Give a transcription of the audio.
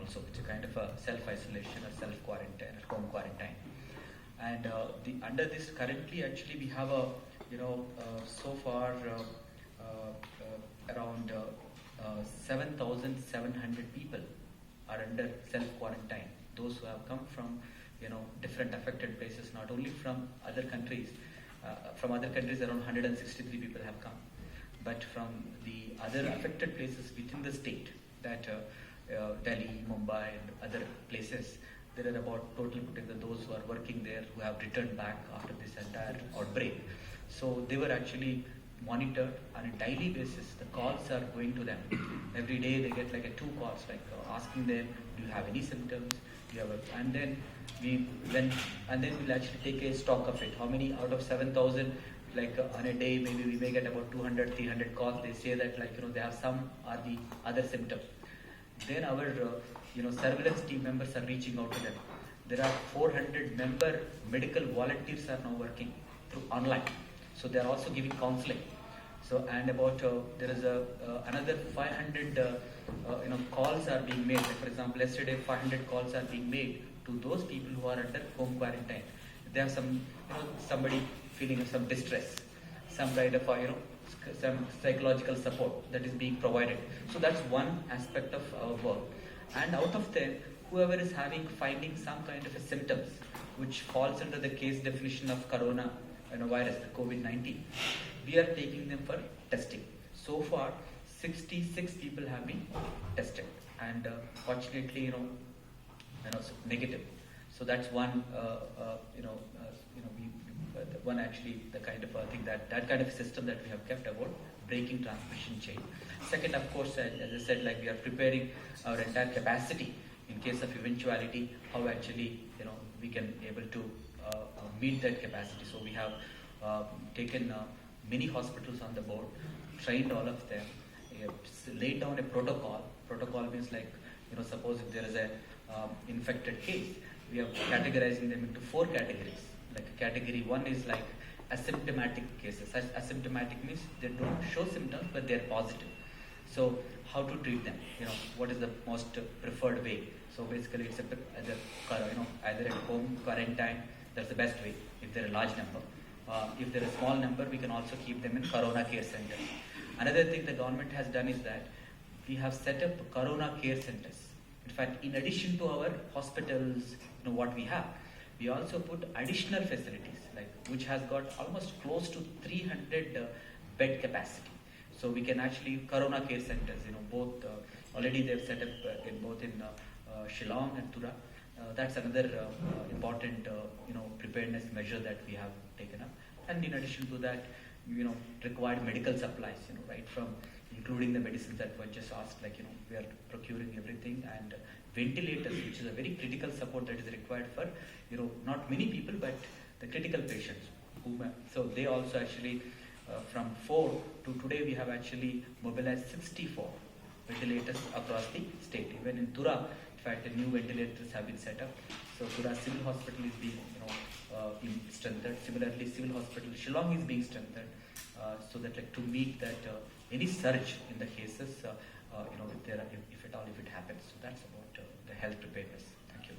also. It's a kind of a self-isolation or self-quarantine or home quarantine. And under this currently actually we have a, so far around 7,700 people are under self-quarantine. Those who have come from, different affected places, not only from other countries. From other countries around 163 people have come. But from the other affected places within the state, that Delhi, Mumbai and other places, there are about total those who are working there who have returned back after this entire outbreak. So they were actually monitored on a daily basis. The calls are going to them. Every day they get like 2 calls, asking them, do you have any symptoms? Do you have and then we'll actually take a stock of it. How many out of 7,000, on a day, maybe we may get about 200, 300 calls. They say that they have some or the other symptom. Then our surveillance team members are reaching out to them. There are 400 member medical volunteers are now working through online. So they are also giving counseling. So and about there is another 500 calls are being made. For example, yesterday 500 calls are being made to those people who are under home quarantine. They have some somebody feeling some distress, some kind of some psychological support that is being provided. So that's one aspect of our work. And out of them, whoever is finding some kind of a symptoms which falls under the case definition of corona virus, the COVID-19, we are taking them for testing. So far, 66 people have been tested, and fortunately, negative. So that's one, one actually the kind of thing that kind of system that we have kept about breaking transmission chain. Second, of course, as I said, we are preparing our entire capacity in case of eventuality, how actually we can able to meet that capacity. So we have taken many hospitals on the board, trained all of them, laid down a protocol. Protocol means suppose if there is a infected case, we are categorizing them into 4 categories. Category 1 is asymptomatic cases. Asymptomatic means they don't show symptoms but they are positive. So how to treat them? What is the most preferred way? So basically it's either at home quarantine. That's the best way if they're a large number. If they're a small number, we can also keep them in Corona Care Centers. Another thing the government has done is that we have set up Corona Care Centers. In fact, in addition to our hospitals, what we have, we also put additional facilities, which has got almost close to 300 bed capacity. So we can actually Corona Care Centers, both already they've set up in both in Shillong and Tura. That's another important preparedness measure that we have taken up. And in addition to that, required medical supplies, right from including the medicines that were just asked, we are procuring everything, and ventilators, which is a very critical support that is required for not many people but the critical patients. So they also actually from 4 to today we have actually mobilized 64 ventilators across the state. Even in Tura, in fact, the new ventilators have been set up. So Tura Civil Hospital is being being strengthened. Similarly, Civil Hospital Shillong is being strengthened so that to meet that any surge in the cases, if at all if it happens. So that's about the health preparedness. Thank you.